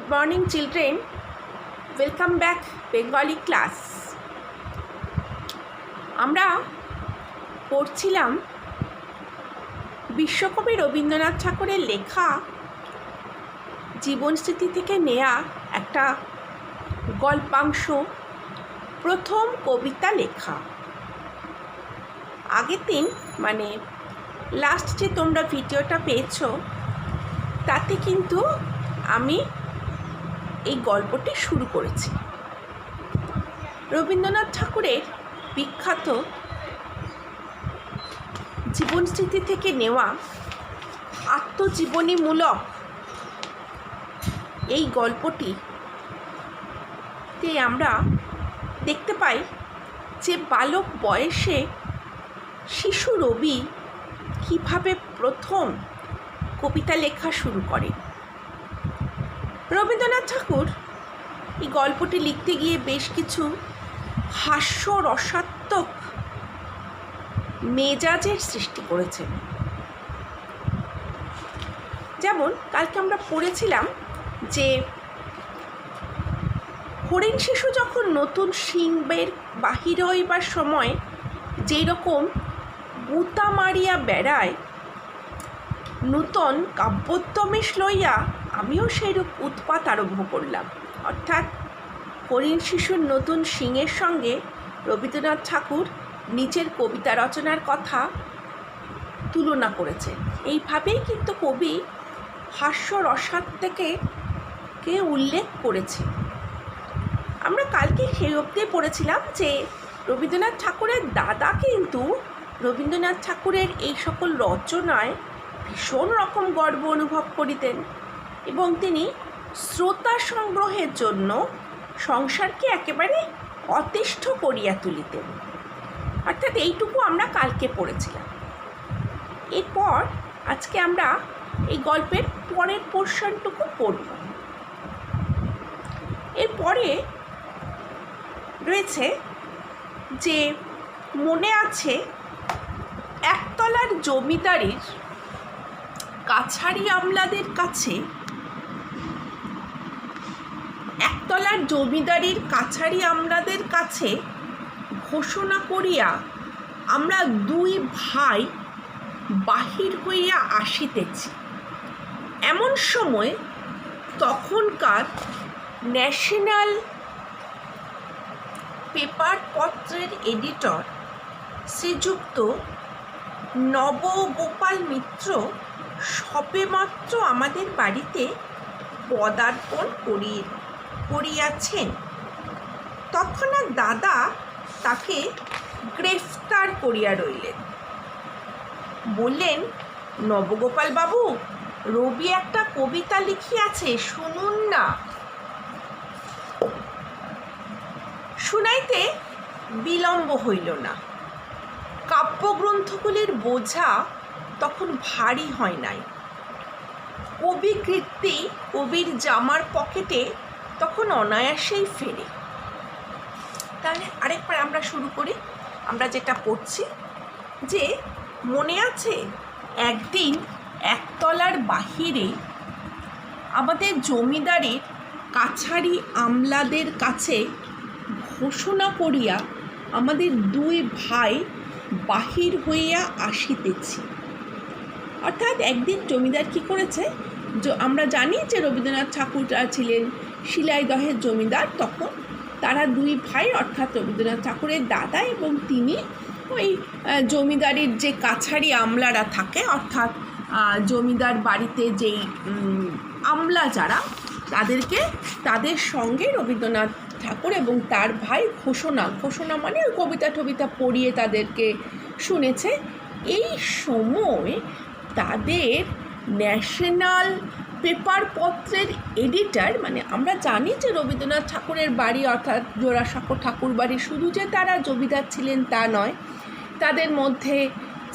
Good morning children, welcome back Bengali class. আমরা পড়ছিলাম বিশ্বকবি রবীন্দ্রনাথ ঠাকুরের লেখা জীবনস্মৃতি থেকে নেয়া একটা গল্পাংশ, প্রথম কবিতা লেখা। আগের দিন মানে লাস্ট যে তোমরা ভিডিওটা পেয়েছো তাতে কিন্তু আমি এই গল্পটি শুরু করেছি। রবীন্দ্রনাথ ঠাকুরের বিখ্যাত জীবনস্মৃতি থেকে নেওয়া আত্মজীবনীমূলক এই গল্পটিতে আমরা দেখতে পাই যে বালক বয়সে শিশু রবি কীভাবে প্রথম কবিতা লেখা শুরু করে। রবীন্দ্রনাথ ঠাকুর এই গল্পটি লিখতে গিয়ে বেশ কিছু হাস্যরসাত্মক মেজাজের সৃষ্টি করেছেন। যেমন কালকে আমরা পড়েছিলাম যে হরিণ শিশু যখন নতুন শিং বাহির হইবার সময় যেই রকম গুতা মারিয়া বেড়ায়, নূতন কাব্যোদ্যমেশ লইয়া আমিও সেইরূপ উৎপাত আরম্ভ করলাম। অর্থাৎ হরিণ শিশুর নতুন শিংয়ের সঙ্গে রবীন্দ্রনাথ ঠাকুর নিজের কবিতা রচনার কথা তুলনা করেছেন। এইভাবেই কিন্তু কবি হাস্যরসাত্মককে উল্লেখ করেছে। আমরা কালকে সেই অবধি পড়েছিলাম যে রবীন্দ্রনাথ ঠাকুরের দাদা কিন্তু রবীন্দ্রনাথ ঠাকুরের এই সকল রচনায় ভীষণ রকম গর্ব অনুভব করিতেন এবং তিনি শ্রোতা সংগ্রহের জন্য সংসারকে একেবারে অতিষ্ঠ করিয়া তুলিতেন। অর্থাৎ এইটুকু আমরা কালকে পড়েছিলাম। এরপর আজকে আমরা এই গল্পের পরের পোর্শনটুকু পড়ব। এরপরে রয়েছে যে মনে আছে একতলার জমিদারির কাছারি আমলাদের কাছে, একতলার জমিদারির কাছারি আমলাদের কাছে ঘোষণা করিয়া আমরা দুই ভাই বাহির হইয়া আসিতেছি। এমন সময় তখনকার ন্যাশনাল পেপার পত্রের এডিটর শ্রীযুক্ত নবগোপাল মিত্র সবেমাত্র আমাদের বাড়িতে পদার্পণ করিয়াছেন। তৎক্ষণাৎ দাদা তাকে গ্রেফতার করিয়া রইলেন। বললেন, নবগোপাল বাবু, রবি একটা কবিতা লিখিয়াছে, শুনুন না। শুনাইতে বিলম্ব হইল না। কাব্যগ্রন্থগুলির বোঝা তখন ভারী হয় নাই। কবিকৃতি কবির জামার পকেটে তখন অনায়াসেই ফেরে। তাহলে আরেকবার আমরা শুরু করি। আমরা যেটা পড়ছি যে মনে আছে একদিন একতলার বাহিরে আমাদের জমিদারির কাছারি আমলাদের কাছে ঘোষণা করিয়া আমাদের দুই ভাই বাহির হইয়া আসিতেছি। অর্থাৎ একদিন জমিদার কী করেছে, আমরা জানি যে রবীন্দ্রনাথ ঠাকুর ছিলেন শিলাইদহের জমিদার। তখন তারা দুই ভাই অর্থাৎ রবীন্দ্রনাথ ঠাকুরের দাদা এবং তিনি ওই জমিদারির যে কাছারি আমলারা থাকে, অর্থাৎ জমিদার বাড়িতে যেই আমলা যারা, তাদের সঙ্গে রবীন্দ্রনাথ ঠাকুর এবং তার ভাই ঘোষণা মানে কবিতা টবিতা পড়িয়ে তাদেরকে শুনেছে। এই সময় তাদের ন্যাশনাল পেপার পত্রের এডিটর, মানে আমরা জানি যে রবীন্দ্রনাথ ঠাকুরের বাড়ি অর্থাৎ জোড়াসাঁকো ঠাকুর বাড়ি শুধু যে তারা জমিদার ছিলেন তা নয়, তাদের মধ্যে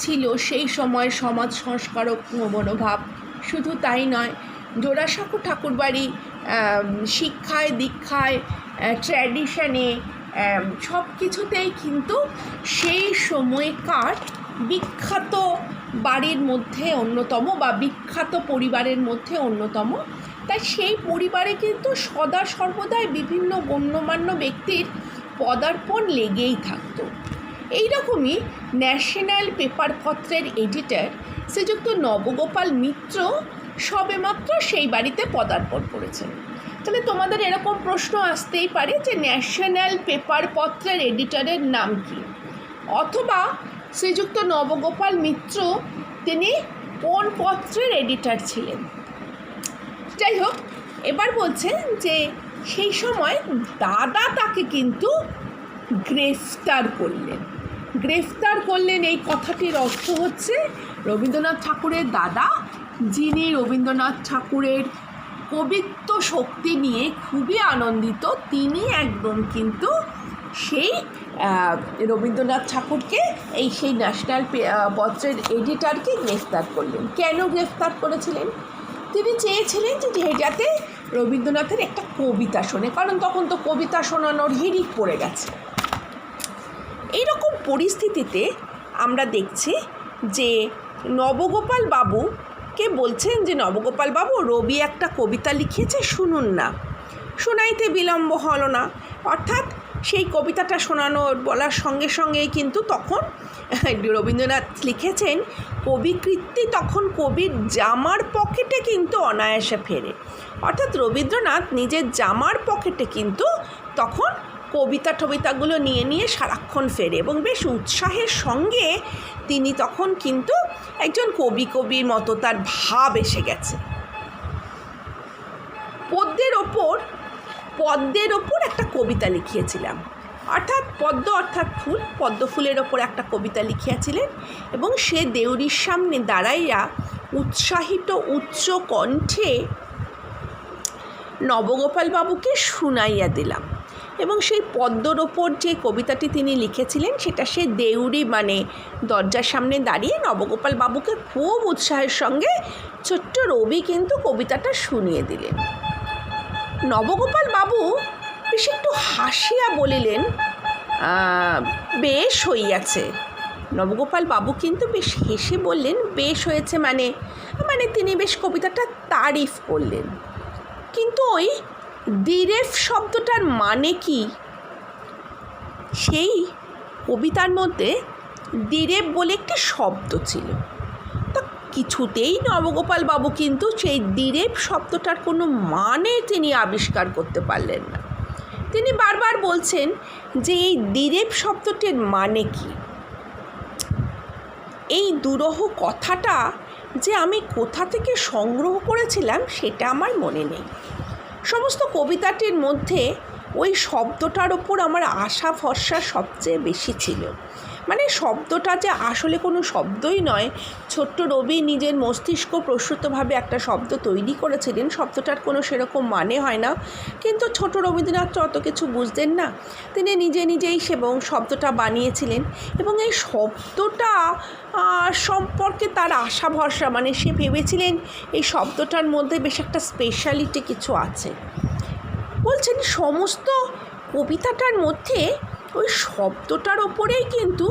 ছিল সেই সময় সমাজ সংস্কারক মনোভাব। শুধু তাই নয়, জোড়াসাঁকো ঠাকুর বাড়ি শিক্ষায় দীক্ষায় ট্র্যাডিশনে সব কিছুতেই কিন্তু সেই সময়কার বিখ্যাত বাড়ির মধ্যে অন্যতম বা বিখ্যাত পরিবারের মধ্যে অন্যতম তাই সেই পরিবারে কিন্তু সদা সর্বদাই বিভিন্ন গণ্যমান্য ব্যক্তির পদার্পণ লেগেই থাকতো। এইরকমই ন্যাশনাল পেপারপত্রের এডিটর শ্রীযুক্ত নবগোপাল মিত্র সবেমাত্র সেই বাড়িতে পদার্পণ করেছেন। তাহলে তোমাদের এরকম প্রশ্ন আসতেই পারে যে ন্যাশনাল পেপারপত্রের এডিটরের নাম কি, অথবা শ্রীযুক্ত নবগোপাল মিত্র তিনি কোন পত্রের এডিটর ছিলেন। যাই হোক, এবার বলছেন যে সেই সময় দাদা তাকে কিন্তু গ্রেফতার করলেন। এই কথাটির অর্থ হচ্ছে রবীন্দ্রনাথ ঠাকুরের দাদা, যিনি রবীন্দ্রনাথ ঠাকুরের কবিত্ব শক্তি নিয়ে খুবই আনন্দিত, তিনি একদম কিন্তু সেই রবীন্দ্রনাথ ঠাকুরকে সেই ন্যাশনাল পত্রের এডিটরকে গ্রেফতার করলেন। কেন গ্রেফতার করেছিলেন? তিনি চেয়েছিলেন যে যাতে রবীন্দ্রনাথের একটা কবিতা শোনে, কারণ তখন তো কবিতা শোনানোর হিড়িক পড়ে গেছে। এইরকম পরিস্থিতিতে আমরা দেখছি যে নবগোপাল বাবুকে বলছেন যে নবগোপাল বাবু, রবি একটা কবিতা লিখেছে, শুনুন না। শোনাইতে বিলম্ব হলো না, অর্থাৎ সেই কবিতাটা বলার সঙ্গে সঙ্গেই কিন্তু তখন রবীন্দ্রনাথ লিখেছেন, কবিকৃতি তখন কবির জামার পকেটে কিন্তু অনায়াসে ফেরে। অর্থাৎ রবীন্দ্রনাথ নিজের জামার পকেটে কিন্তু তখন কবিতাগুলো নিয়ে সারাক্ষণ ফেরে, এবং বেশ উৎসাহের সঙ্গে তিনি তখন কিন্তু একজন কবির মতো তার ভাব এসে গেছে। পদ্মের ওপর একটা কবিতা লিখিয়েছিলাম, অর্থাৎ পদ্ম ফুলের ওপর একটা কবিতা লিখিয়াছিলেন, এবং সে দেউরির সামনে দাঁড়াইয়া উৎসাহিত উচ্চ কণ্ঠে নবগোপাল বাবুকে শুনাইয়া দিলাম। এবং সেই পদ্মর ওপর যে কবিতাটি তিনি লিখেছিলেন সেটা সে দেউরি দরজার সামনে দাঁড়িয়ে নবগোপাল বাবুকে খুব উৎসাহের সঙ্গে ছোট্ট রবি কিন্তু কবিতাটা শুনিয়ে দিলেন। নবগোপাল বাবু বেশ একটু হাসিয়া বলিলেন, বেশ হইয়াছে। নবগোপাল বাবু কিন্তু বেশ হেসে বললেন, বেশ হয়েছে মানে তিনি বেশ কবিতাটা তারিফ করলেন। কিন্তু ওই দিরেফ শব্দটার মানে কি? সেই কবিতার মধ্যে দিরেফ বলে একটি শব্দ ছিল, তা কিছুতেই নবগোপাল বাবু কিন্তু সেই দিরেফ শব্দটার কোনো মানে তিনি আবিষ্কার করতে পারলেন না। তিনি বারবার বলছেন যে এই দিরেফ শব্দটির মানে কি। এই দুরূহ কথাটা যে আমি কোথা থেকে সংগ্রহ করেছিলাম সেটা আমার মনে নেই। সমস্ত কবিতাটির মধ্যে ওই শব্দটার ওপর আমার আশা ভরসা সবচেয়ে বেশি ছিল। শব্দটা যে আসলে কোনো শব্দই নয়, ছোট্ট রবি নিজের মস্তিষ্ক প্রসূতভাবে একটা শব্দ তৈরি করেছিলেন, শব্দটার কোনো সেরকম মানে হয় না। কিন্তু ছোট রবীন্দ্রনাথ তো অত কিছু বুঝতেন না, তিনি নিজেই শব্দটা বানিয়েছিলেন, এবং এই শব্দটা সম্পর্কে তার আশা ভরসা সে ভেবেছিলেন এই শব্দটার মধ্যে বেশ একটা স্পেশালিটি কিছু আছে। বলছেন সমস্ত কবিতাটার মধ্যে ওই শব্দটার ওপরেই কিন্তু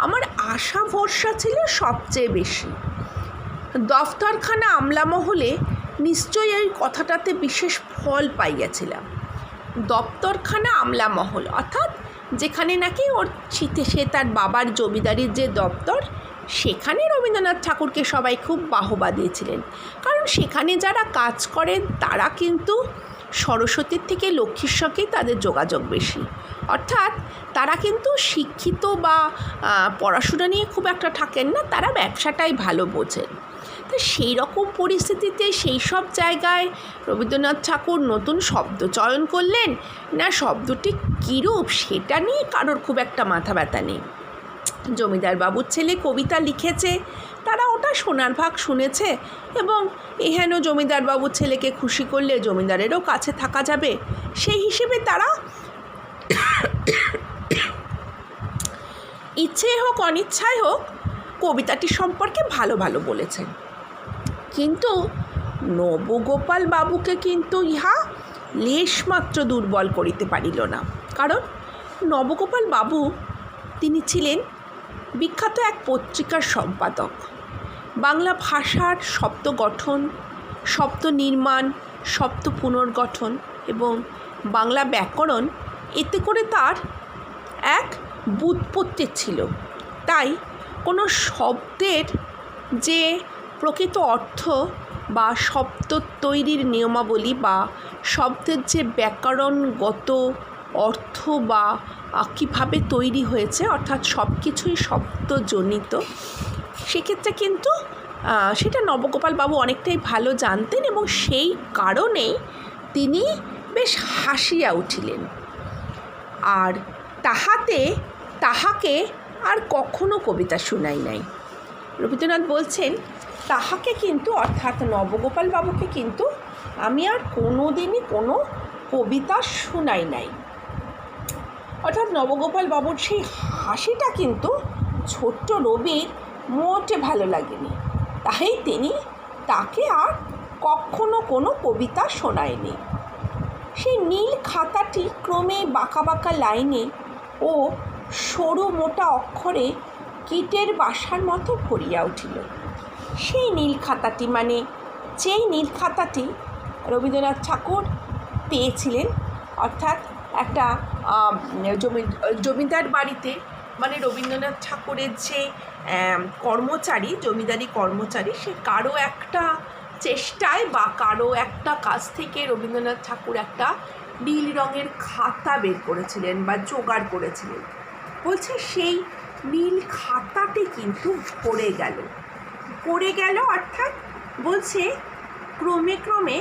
আমার আশা ভরসা ছিল সবচেয়ে বেশি। দফতরখানা আমলামহলে নিশ্চয়ই এই কথাটাতে বিশেষ ফল পাইয়াছিলাম। দপ্তরখানা আমলামহল অর্থাৎ যেখানে নাকি ওর সে তার বাবার জমিদারির যে দপ্তর, সেখানে রবীন্দ্রনাথ ঠাকুরকে সবাই খুব বাহবা দিয়েছিলেন, কারণ সেখানে যারা কাজ করেন তারা কিন্তু সরস্বতীর থেকে লক্ষ্মীর সঙ্গেই তাদের যোগাযোগ বেশি, অর্থাৎ তারা কিন্তু শিক্ষিত বা পড়াশোনা নিয়ে খুব একটা থাকেন না, তারা ব্যবসাটাই ভালো বোঝেন। তো সেই রকম পরিস্থিতিতে সেই সব জায়গায় রবীন্দ্রনাথ ঠাকুর নতুন শব্দ চয়ন করলেন না, শব্দটি কীরূপ সেটা নিয়ে কারোর খুব একটা মাথা ব্যথা নেই। জমিদার বাবুর ছেলে কবিতা লিখেছে, তারা ওটা শোনার ভাগ শুনেছে, এবং এহেন জমিদার বাবুর ছেলেকে খুশি করলে জমিদারেরও কাছে থাকা যাবে, সেই হিসেবে তারা ইচ্ছে হোক অনিচ্ছায় হোক কবিতাটি সম্পর্কে ভালো ভালো বলেছেন। কিন্তু নবগোপাল বাবুকে কিন্তু ইহা লেশমাত্র দুর্বল করিতে পারিল না, কারণ নবগোপাল বাবু তিনি ছিলেন বিখ্যাত এক পত্রিকার সম্পাদক। বাংলা ভাষার শব্দ গঠন, শব্দ নির্মাণ, শব্দ পুনর্গঠন এবং বাংলা ব্যাকরণ, এতে করে তার এক ব্যুৎপত্তি ছিল। তাই কোনো শব্দের যে প্রকৃত অর্থ বা শব্দ তৈরির নিয়মাবলী বা শব্দের যে ব্যাকরণগত অর্থ বা কীভাবে তৈরি হয়েছে, অর্থাৎ সব কিছুই শব্দজনিত, সেক্ষেত্রে কিন্তু সেটা নবগোপাল বাবু অনেকটাই ভালো জানতেন এবং সেই কারণেই তিনি বেশ হাসিয়া উঠিলেন। আর তাহাকে আর কখনো কবিতা শোনাই নাই। রবীন্দ্রনাথ বলছেন, তাহাকে কিন্তু, অর্থাৎ নবগোপাল বাবুকে কিন্তু আমি আর কোনো দিনই কোনো কবিতা শোনাই নাই। অর্থাৎ নবগোপাল বাবুর সেই হাসিটা কিন্তু ছোট্ট রবির মোটে ভালো লাগেনি, তাই তিনি তাকে আর কখনো কোনো কবিতা শোনায়নি। সেই নীল খাতাটি ক্রমে বাঁকা বাঁকা লাইনে ও সরু মোটা অক্ষরে কীটের বাসার মতো ভরিয়া উঠিল। সেই নীল খাতাটি, মানে যেই নীল খাতাটি রবীন্দ্রনাথ ঠাকুর পেয়েছিলেন, অর্থাৎ একটা জমিদার বাড়িতে, মানে রবীন্দ্রনাথ ঠাকুরের যে কর্মচারী, জমিদারি কর্মচারী, সে কারো একটা চেষ্টায় বা কারো একটা কাছ থেকে রবীন্দ্রনাথ ঠাকুর একটা নীল রঙের খাতা বের করেছিলেন বা জোগাড় করেছিলেন। বলছে সেই নীল খাতাটি কিন্তু পড়ে গেল, অর্থাৎ বলছে ক্রমে ক্রমে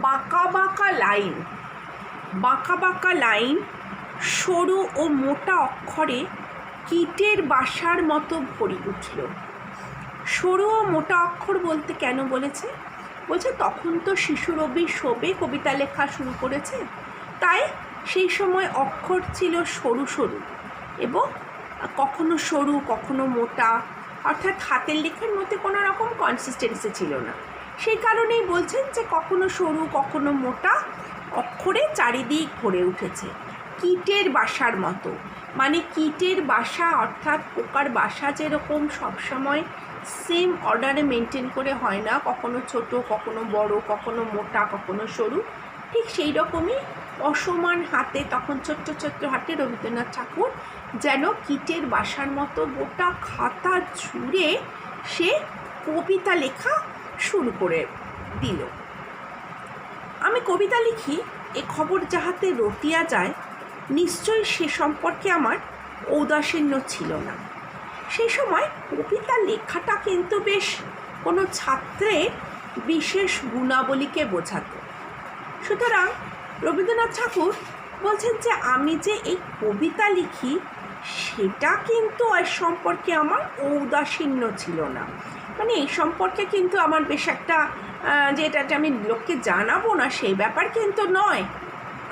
বাঁকা বাঁকা লাইন সরু ও মোটা অক্ষরে কীটের বাসার মতো ভরি উঠল। সরু ও মোটা অক্ষর বলতে কেন বলেছে? বলছে তখন তো শিশু রবি সবে কবিতা লেখা শুরু করেছে, তাই সেই সময় অক্ষর ছিল সরু সরু এবং কখনো সরু কখনো মোটা, অর্থাৎ হাতের লেখার মধ্যে কোনো রকম কনসিস্টেন্সি ছিল না। সেই কারণেই বলছেন যে কখনো সরু কখনো মোটা অক্ষরে চারিদিক ভরে উঠেছে। কীটের বাসার মতো, মানে কীটের বাসা, অর্থাৎ পোকার বাসা যেরকম সবসময় সেম অর্ডারে মেনটেন করে হয় না, কখনো ছোট কখনো বড়, কখনো মোটা কখনো সরু, ঠিক সেই রকমই অসমান হাতে, তখন ছোট্ট ছোট্ট হাতে রবীন্দ্রনাথ ঠাকুর যেন কীটের বাসার মতো গোটা খাতা জুড়ে সে কবিতা লেখা শুরু করে দিল। আমি কবিতা লিখি এ খবর যাহাতে রটিয়া যায়, নিশ্চয়ই সে সম্পর্কে আমার ঔদাসীন্য ছিল না। সেই সময় কবিতা লেখাটা কিন্তু বেশ কোনো ছাত্রের বিশেষ গুণাবলীকে বোঝাতো। সুতরাং রবীন্দ্রনাথ ঠাকুর বলছেন যে আমি যে এই কবিতা লিখি সেটা কিন্তু এর সম্পর্কে আমার ঔদাসীন্য ছিল না, মানে এই সম্পর্কে কিন্তু আমার বেশ একটা যে এটা আমি লোককে জানাবো না সেই ব্যাপার কিন্তু নয়।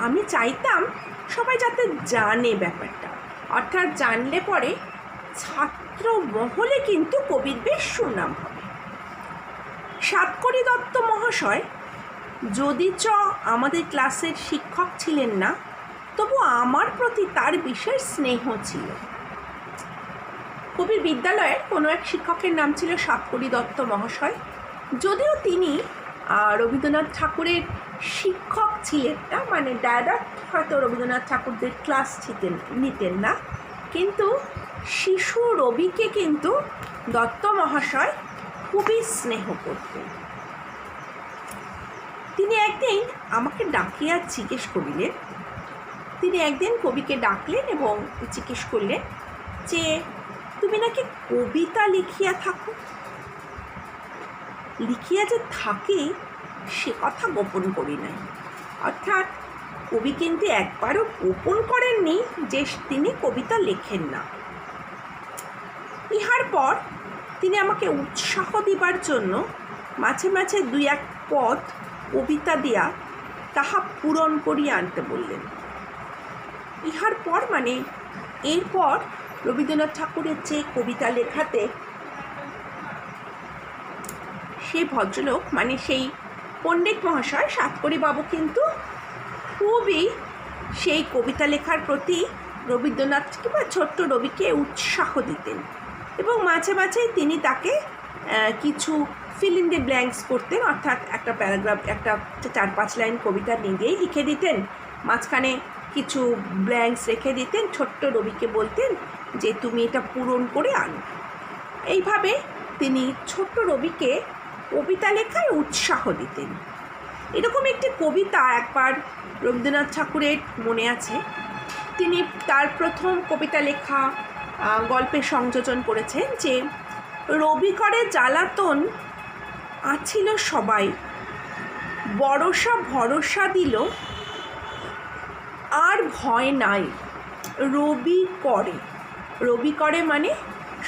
আমি চাইতাম সবাই যাতে জানে ব্যাপারটা, অর্থাৎ জানলে পরে ছাত্র মহলে কিন্তু কবির বেশ সুনাম হবে। সাতকড়ি দত্ত মহাশয় যদিচ আমাদের ক্লাসের শিক্ষক ছিলেন না, তবু আমার প্রতি তার বিশেষ স্নেহ ছিল। কবির বিদ্যালয়ের কোনো এক শিক্ষকের নাম ছিল সাতকড়ি দত্ত মহাশয়। যদিও তিনি রবীন্দ্রনাথ ঠাকুরের শিক্ষক ছিলেন না, মানে ডাইরেক্ট হয়তো রবীন্দ্রনাথ ঠাকুরদের ক্লাস নিতেন না, কিন্তু শিশু রবিকে কিন্তু দত্ত মহাশয় খুবই স্নেহ করতেন। তিনি একদিন আমাকে ডাকিয়া জিজ্ঞেস করিলেন, তিনি একদিন কবিকে ডাকলেন এবং জিজ্ঞেস করলেন যে তুমি নাকি কবিতা লিখিয়া থাকো। লিখিয়া যে থাকি সে কথা গোপন করি নাই, অর্থাৎ কবি কিন্তু একবারও গোপন করেননি যে তিনি কবিতা লেখেন না। ইহার পর তিনি আমাকে উৎসাহ দিবার জন্য মাঝে মাঝে দুই এক পদ কবিতা দিয়া তাহা পূরণ করিয়া আনতে বললেন। ইহার পর মানে এরপর রবীন্দ্রনাথ ঠাকুরের যে কবিতা লেখাতে সেই ভদ্রলোক, মানে সেই পণ্ডিত মহাশয় সাতকড়ি বাবু কিন্তু খুবই সেই কবিতা লেখার প্রতি রবীন্দ্রনাথ কিংবা ছোট্ট রবিকে উৎসাহ দিতেন এবং মাঝে মাঝেই তিনি তাকে কিছু ফিল ইন দি ব্ল্যাঙ্কস করতেন, অর্থাৎ একটা প্যারাগ্রাফ, একটা 4-5 লাইন কবিতা নিজেই লিখে দিতেন, মাঝখানে কিছু ব্ল্যাঙ্কস রেখে দিতেন, ছোট্ট রবিকে বলতেন যে তুমি এটা পূরণ করে আনো। এইভাবে তিনি ছোট্ট রবিকে কবিতা লেখায় উৎসাহ দিতেন। এরকম একটি কবিতা একবার রবীন্দ্রনাথ ঠাকুরের মনে আছে। তিনি তার প্রথম কবিতা লেখা গল্পে সংযোজন করেছেন যে রবি করে জ্বালাতন আছিল সবাই, বরষা ভরসা দিল আর ভয় নাই। রবি করে মানে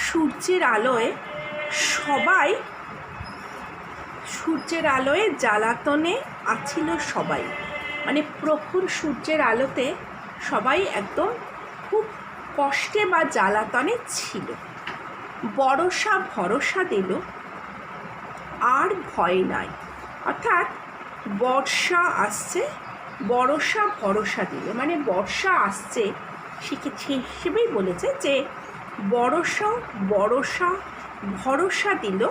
সূর্যের আলোয় সবাই, সূর্যের আলোয় জ্বালাতনে আছিল সবাই, মানে প্রখর সূর্যের আলোতে সবাই একদম খুব কষ্টে বা জ্বালাতনে ছিল। বরষা ভরসা দিল আর ভয় নাই, অর্থাৎ বর্ষা আসছে, বরষা ভরসা দিল মানে বর্ষা আসছে, হিসেবেই বলেছে যে বরষা ভরসা দিল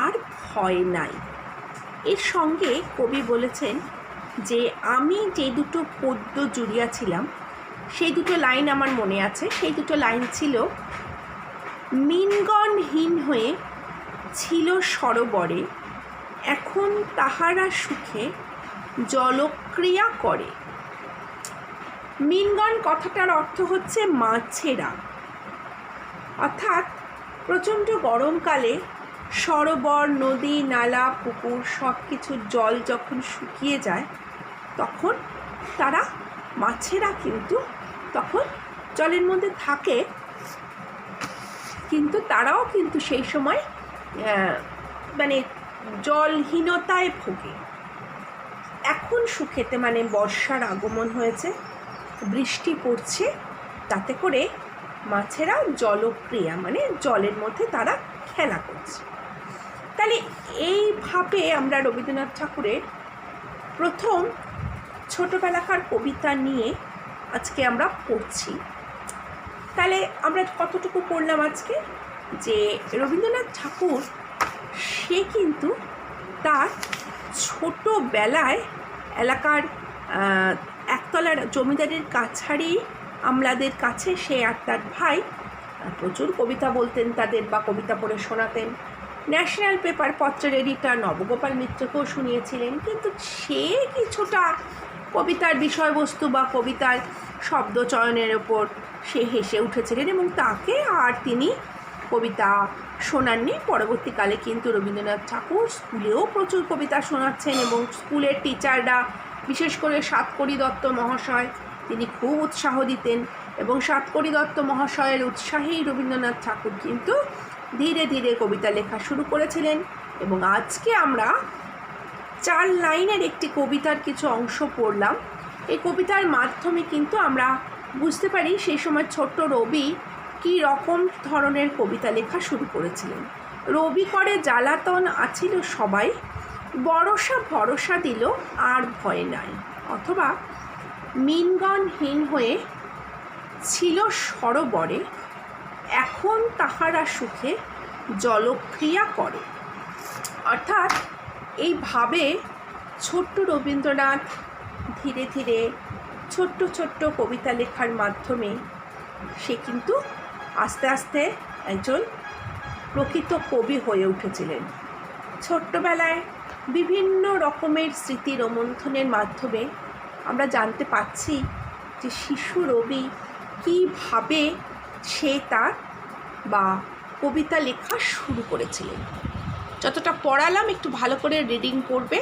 আর ভয় নাই। এর সঙ্গে কবি বলেছেন যে আমি যে দুটো পদ্য জুড়িয়াছিলাম সেই দুটো লাইন আমার মনে আছে। সেই দুটো লাইন ছিল, মিনগণহীন হয়ে ছিল সরোবরে, এখন তাহারা সুখে জলক্রিয়া করে। মিনগণ কথাটার অর্থ হচ্ছে মাছেরা, অর্থাৎ প্রচণ্ড গরমকালে সরোবর, নদী, নালা, পুকুর সব কিছুর জল যখন শুকিয়ে যায় তখন তারা, মাছেরা কিন্তু তখন জলের মধ্যে থাকে, কিন্তু তারাও কিন্তু সেই সময় মানে জলহীনতায় ভোগে। এখন সুখেতে মানে বর্ষার আগমন হয়েছে, বৃষ্টি পড়ছে, তাতে করে মাছেরা জলক্রিয়া মানে জলের মধ্যে তারা খেলা করছে। তাহলে এইভাবে আমরা রবীন্দ্রনাথ ঠাকুরের প্রথম ছোটোবেলাকার কবিতা নিয়ে আজকে আমরা পড়ছি। তাহলে আমরা কতটুকু পড়লাম আজকে, যে রবীন্দ্রনাথ ঠাকুর সে কিন্তু তার ছোটোবেলায় এলাকার একতলার জমিদারের কাছারি আমলাদের কাছে সে আর তার ভাই প্রচুর কবিতা বলতেন তাদের, বা কবিতা পড়ে শোনাতেন। ন্যাশনাল পেপার পত্রের এডিটর নবগোপাল মিত্রকেও শুনিয়েছিলেন, কিন্তু সে কিছুটা কবিতার বিষয়বস্তু বা কবিতার শব্দচয়নের ওপর সে হেসে উঠেছিলেন এবং তাকে আর তিনি কবিতা শোনাননি। পরবর্তীকালে কিন্তু রবীন্দ্রনাথ ঠাকুর স্কুলেও প্রচুর কবিতা শোনাচ্ছেন এবং স্কুলের টিচাররা, বিশেষ করে সাতকড়ি দত্ত মহাশয়, তিনি খুব উৎসাহ দিতেন এবং সাতকড়ি দত্ত মহাশয়ের উৎসাহেই রবীন্দ্রনাথ ঠাকুর কিন্তু ধীরে ধীরে কবিতা লেখা শুরু করেছিলেন। এবং আজকে আমরা 4 লাইনের একটি কবিতার কিছু অংশ পড়লাম। এই কবিতার মাধ্যমে কিন্তু আমরা বুঝতে পারি সেই সময় ছোট্ট রবি কী রকম ধরনের কবিতা লেখা শুরু করেছিলেন। রবি করে জ্বালাতন আছিল সবাই, বরষা ভরসা দিল আর ভয় নাই, অথবা মিনগণহীন হয়ে ছিল সরোবরে, এখন তাহারা সুখে জলক্রিয়া করে। অর্থাৎ এইভাবে ছোট্ট রবীন্দ্রনাথ ধীরে ধীরে ছোট্ট ছোট্ট কবিতা লেখার মাধ্যমে সে কিন্তু আস্তে আস্তে একজন প্রকৃত কবি হয়ে উঠেছিলেন। ছোট্টবেলায় বিভিন্ন রকমের স্মৃতি রোমন্থনের মাধ্যমে আমরা জানতে পাচ্ছি যে শিশু রবি কীভাবে সে তার বা কবিতা লেখা শুরু করেছিলেন। যতটা পড়ালাম একটু ভালো করে রিডিং করবে।